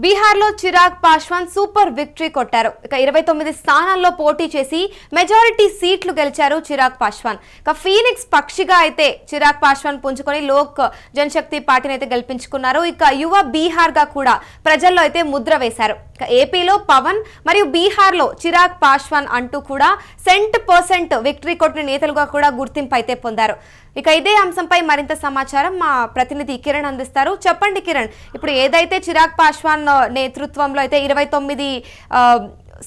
బీహార్లో Chirag Paswan super victory కొట్టారు. ఇక 29 స్థానాల్లో పోటీ చేసి మెజారిటీ సీట్లు గెలిచారు చిరాగ్ పాస్వాన్. ఇక ఫీనిక్స్ పక్షిగా అయితే చిరాగ్ పాస్వాన్ పుంజుకొని లోక్ జనశక్తి పార్టీని అయితే గెలిపించుకున్నారు. ఇక యువ బీహార్ గా కూడా ప్రజల్లో అయితే ముద్ర వేశారు. ఇక ఏపీలో పవన్ మరియు బీహార్లో చిరాగ్ పాస్వాన్ అంటూ కూడా 100% విక్టరీ కొట్టిన నేతలుగా కూడా గుర్తింపు అయితే పొందారు. ఇక ఇదే అంశంపై మరింత సమాచారం మా ప్రతినిధి కిరణ్ అందిస్తారు. చెప్పండి కిరణ్, ఇప్పుడు ఏదైతే చిరాగ్ పాస్వాన్ నేతృత్వంలో అయితే 29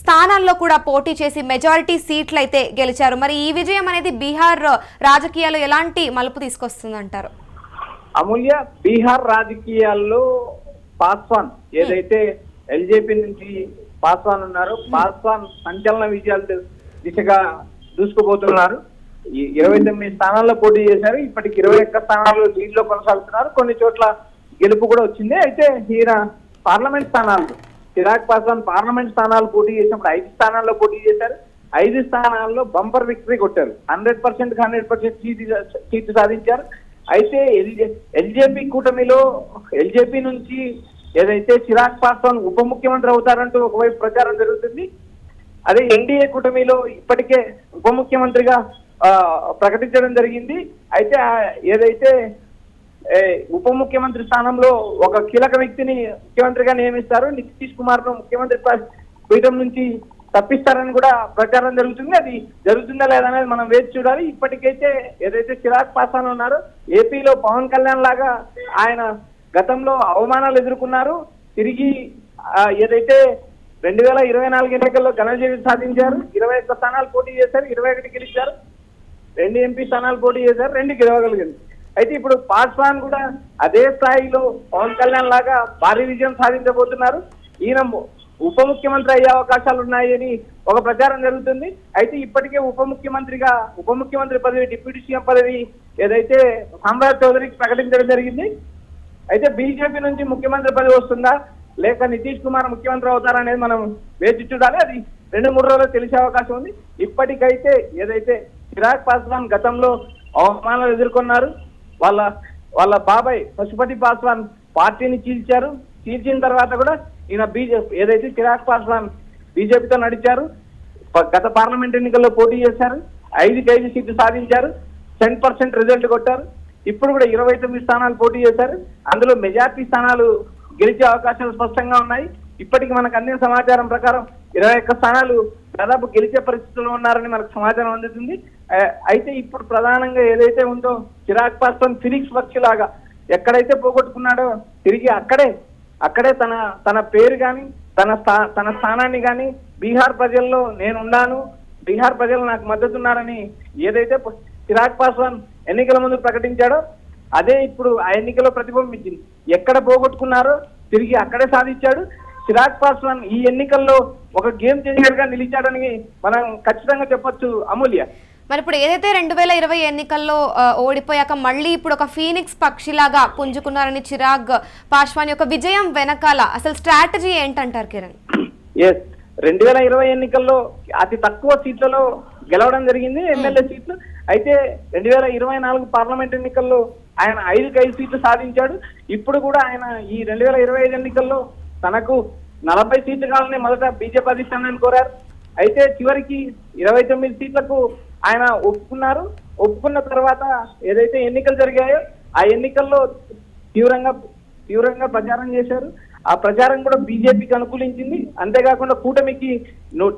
స్థానాల్లో కూడా పోటీ చేసి మెజారిటీ సీట్లు అయితే గెలిచారు, మరి ఈ విజయం అనేది బీహార్ రాజకీయాల్లో ఎలాంటి మలుపు తీసుకొస్తుందంటారు? అమూల్య, బీహార్ రాజకీయాల్లో పాస్వాన్ ఏదైతే ఎల్జేపీ నుంచి పాస్వాన్ ఉన్నారు, పాస్వాన్ సంచలన విజయాలు దిశగా దూసుకుపోతున్నారు. 29 స్థానాల్లో పోటీ చేశారు. ఇప్పటికి 21 స్థానాల్లో లీడ్లో కొనసాగుతున్నారు. కొన్ని చోట్ల గెలుపు కూడా వచ్చింది. అయితే ఈయన పార్లమెంట్ స్థానాలు, చిరాగ్ పాస్వాన్ పార్లమెంట్ స్థానాలు పోటీ చేసినప్పుడు 5 స్థానాల్లో పోటీ చేశారు. 5 స్థానాల్లో బంపర్ విక్టరీ కొట్టారు. 100% సీట్లు సాధించారు. అయితే ఎల్జేపీ కూటమిలో ఎల్జేపీ నుంచి ఏదైతే చిరాగ్ పాస్వాన్ ఉప ముఖ్యమంత్రి అవుతారంటూ ఒకవైపు ప్రచారం జరుగుతుంది. అదే ఎన్డీఏ కూటమిలో ఇప్పటికే ఉప ముఖ్యమంత్రిగా ప్రకటించడం జరిగింది. అయితే ఏదైతే ఉప ముఖ్యమంత్రి స్థానంలో ఒక కీలక వ్యక్తిని ముఖ్యమంత్రిగా నియమిస్తారు, నితీష్ కుమార్ ను ముఖ్యమంత్రి పీఠం నుంచి తప్పిస్తారని కూడా ప్రచారం జరుగుతుంది. అది జరుగుతుందా లేదా అనేది మనం వేచి చూడాలి. ఇప్పటికైతే ఏదైతే చిరాగ్ పాస్వాన్ ఉన్నారో, ఏపీలో పవన్ కళ్యాణ్ లాగా ఆయన గతంలో అవమానాలు ఎదుర్కొన్నారు. తిరిగి ఏదైతే 2024 ఎన్నికల్లో ఘన విజయం సాధించారు. 21 స్థానాలు పోటీ చేశారు, 21 గెలిచారు. 2 ఎంపీ స్థానాలు పోటీ చేశారు, 2 గెలవగలిగింది. అయితే ఇప్పుడు పాస్వాన్ కూడా అదే స్థాయిలో పవన్ కళ్యాణ్ లాగా భారీ విజయం సాధించబోతున్నారు. ఈయన ఉప ముఖ్యమంత్రి అయ్యే అవకాశాలు ఉన్నాయని ఒక ప్రచారం జరుగుతుంది. అయితే ఇప్పటికే ఉప ముఖ్యమంత్రి పదవి, డిప్యూటీ సీఎం పదవి ఏదైతే సామ్రాజ్ చౌదరికి ప్రకటించడం జరిగింది. అయితే బీజేపీ నుంచి ముఖ్యమంత్రి పదవి వస్తుందా లేక నితీష్ కుమార్ ముఖ్యమంత్రి అవుతారా అనేది మనం వేచి చూడాలి. అది 2-3 రోజుల్లో తెలిసే అవకాశం ఉంది. ఇప్పటికైతే ఏదైతే చిరాగ్ పాస్వాన్ గతంలో అవమానాలు ఎదుర్కొన్నారు, వాళ్ళ బాబాయ్ పశుపతి పాస్వాన్ పార్టీని చీల్చిన తర్వాత కూడా ఈయన ఏదైతే చిరాగ్ పాస్వాన్ బీజేపీతో నడిచారు. గత పార్లమెంట్ ఎన్నికల్లో పోటీ చేశారు, 5 సీట్లు సాధించారు, 10% రిజల్ట్ కొట్టారు. ఇప్పుడు కూడా 29 స్థానాలు పోటీ చేశారు. అందులో మెజార్టీ స్థానాలు గెలిచే అవకాశాలు స్పష్టంగా ఉన్నాయి. ఇప్పటికి మనకు అందిన సమాచారం ప్రకారం 21 స్థానాలు దాదాపు గెలిచే పరిస్థితుల్లో ఉన్నారని మనకు సమాచారం అందుతుంది. అయితే ఇప్పుడు ప్రధానంగా ఏదైతే ఉందో చిరాగ్ పాస్వాన్ ఫినిక్స్ పక్షిలాగా ఎక్కడైతే పోగొట్టుకున్నాడో తిరిగి అక్కడే తన పేరు కానీ తన స్థానాన్ని కానీ బీహార్ ప్రజల్లో నేనున్నాను, బీహార్ ప్రజలు నాకు మద్దతున్నారని ఏదైతే చిరాగ్ పాస్వాన్ ఎన్నికల ముందు ప్రకటించాడో అదే ఇప్పుడు ఆ ఎన్నికల్లో ప్రతిబింబించింది. ఎక్కడ పోగొట్టుకున్నారో తిరిగి అక్కడే సాధించాడు. చిరాగ్ పాస్వాన్ ఈ ఎన్నికల్లో ఒక గేమ్ చేంజర్ గా నిలిచాడని మనం ఖచ్చితంగా చెప్పొచ్చు అమూల్య. మరి ఇప్పుడు ఏదైతే 2020 ఎన్నికల్లో ఓడిపోయాక మళ్ళీ ఇప్పుడు ఒక ఫీనిక్స్ పక్షిలాగా పుంజుకున్నారని చిరాగ్ పాస్వాన్ యొక్క విజయం వెనకాల అసలు స్ట్రాటజీ ఏంటంటారు కిరణ్? 2020 ఎన్నికల్లో అతి తక్కువ సీట్లలో గెలవడం జరిగింది, ఎమ్మెల్యే సీట్లు. అయితే 2024 పార్లమెంట్ ఎన్నికల్లో ఆయన 5 సీట్లు సాధించాడు. ఇప్పుడు కూడా ఆయన ఈ 2025 ఎన్నికల్లో తనకు 40 సీట్లు కావాలని మొదట బీజేపీ అధిష్టానాన్ని కోరారు. అయితే చివరికి 29 సీట్లకు ఆయన ఒప్పుకున్న తర్వాత ఏదైతే ఎన్నికలు జరిగాయో ఆ ఎన్నికల్లో తీవ్రంగా ప్రచారం చేశారు. ఆ ప్రచారం కూడా బీజేపీకి అనుకూలించింది. అంతేకాకుండా కూటమికి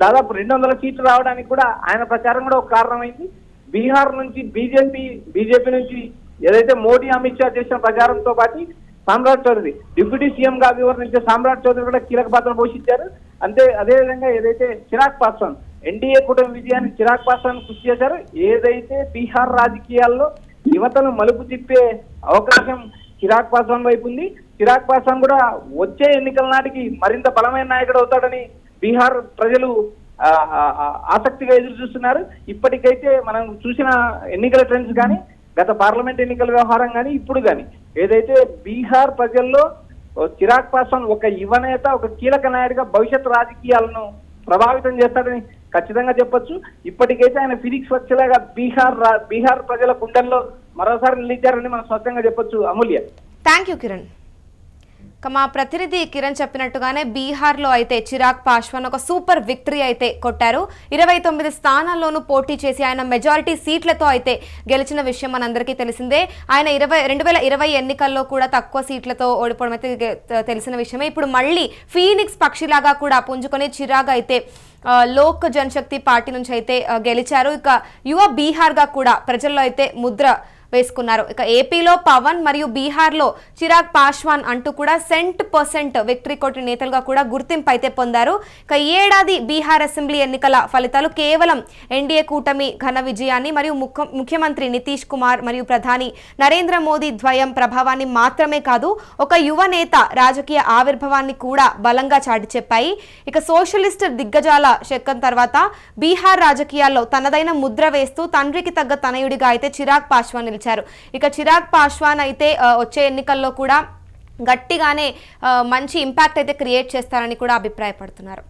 దాదాపు 200 సీట్లు రావడానికి కూడా ఆయన ప్రచారం కూడా ఒక కారణమైంది. బీహార్ నుంచి బీజేపీ నుంచి ఏదైతే మోడీ, అమిత్ షా చేసిన ప్రచారంతో పాటు సామ్రాజ్ చౌదరి డిప్యూటీ సీఎం గా వివరించే సామ్రాజ్ చౌదరి కూడా కీలక పాత్ర పోషించారు. అదేవిధంగా ఏదైతే చిరాగ్ పాస్వాన్ ఎన్డీఏ కూటమి విజయాన్ని చిరాగ్ పాస్వాన్ కృషి చేశారు. ఏదైతే బీహార్ రాజకీయాల్లో యువతను మలుపు తిప్పే అవకాశం చిరాగ్ పాస్వాన్ వైపు ఉంది. చిరాగ్ పాస్వాన్ కూడా వచ్చే ఎన్నికల నాటికి మరింత బలమైన నాయకుడు అవుతాడని బీహార్ ప్రజలు ఆసక్తిగా ఎదురు చూస్తున్నారు. ఇప్పటికైతే మనం చూసిన ఎన్నికల ట్రెండ్స్ కానీ, గత పార్లమెంట్ ఎన్నికల వ్యవహారం కానీ, ఇప్పుడు కానీ ఏదైతే బీహార్ ప్రజల్లో చిరాగ్ పాస్వాన్ ఒక యువనేత, ఒక కీలక నాయకుడిగా భవిష్యత్ రాజకీయాలను ప్రభావితం చేస్తాడని ఖచ్చితంగా చెప్పొచ్చు. ఇప్పటికైతే ఆయన ఫినిక్స్ పక్షిలాగా బీహార్ ప్రజల గుండెల్లో మరోసారి నిలిచారని మనం స్పష్టంగా చెప్పొచ్చు అమూల్య. Thank you Kiran. మా ప్రతినిధి కిరణ్ చెప్పినట్టుగానే బీహార్లో అయితే చిరాగ్ పాస్వాన్ ఒక సూపర్ విక్టరీ అయితే కొట్టారు. 29 స్థానాల్లోనూ పోటీ చేసి ఆయన మెజారిటీ సీట్లతో అయితే గెలిచిన విషయం మనందరికీ తెలిసిందే. ఆయన 2020 ఎన్నికల్లో కూడా తక్కువ సీట్లతో ఓడిపోవడం అయితే తెలిసిన విషయమే. ఇప్పుడు మళ్ళీ ఫీనిక్స్ పక్షిలాగా కూడా పుంజుకొని చిరాగ్ అయితే లోక్ జనశక్తి పార్టీ నుంచి అయితే గెలిచారు. ఇక యువ బీహార్గా కూడా ప్రజల్లో అయితే ముద్ర వేసుకున్నారు. ఇక ఏపీలో పవన్ మరియు బీహార్లో చిరాగ్ పాస్వాన్ అంటూ కూడా 100% విక్టరీ కొట్టిన నేతలుగా కూడా గుర్తింపు అయితే పొందారు. ఇక ఈ ఏడాది బీహార్ అసెంబ్లీ ఎన్నికల ఫలితాలు కేవలం ఎన్డీఏ కూటమి ఘన విజయాన్ని మరియు ముఖ్యమంత్రి నితీష్ కుమార్ మరియు ప్రధాని నరేంద్ర మోదీ ద్వయం ప్రభావాన్ని మాత్రమే కాదు, ఒక యువ నేత రాజకీయ ఆవిర్భావాన్ని కూడా బలంగా చాటి చెప్పాయి. ఇక సోషలిస్ట్ దిగ్గజాల శకం తర్వాత బీహార్ రాజకీయాల్లో తనదైన ముద్ర వేస్తూ తండ్రికి తగ్గ తనయుడిగా అయితే చిరాగ్ పాస్వాన్ నిలిచారు. ఇక చిరాగ్ పాస్వాన్ అయితే వచ్చే ఎన్నికల్లో కూడా గట్టిగానే మంచి ఇంపాక్ట్ అయితే క్రియేట్ చేస్తారని కూడా అభిప్రాయపడుతున్నారు.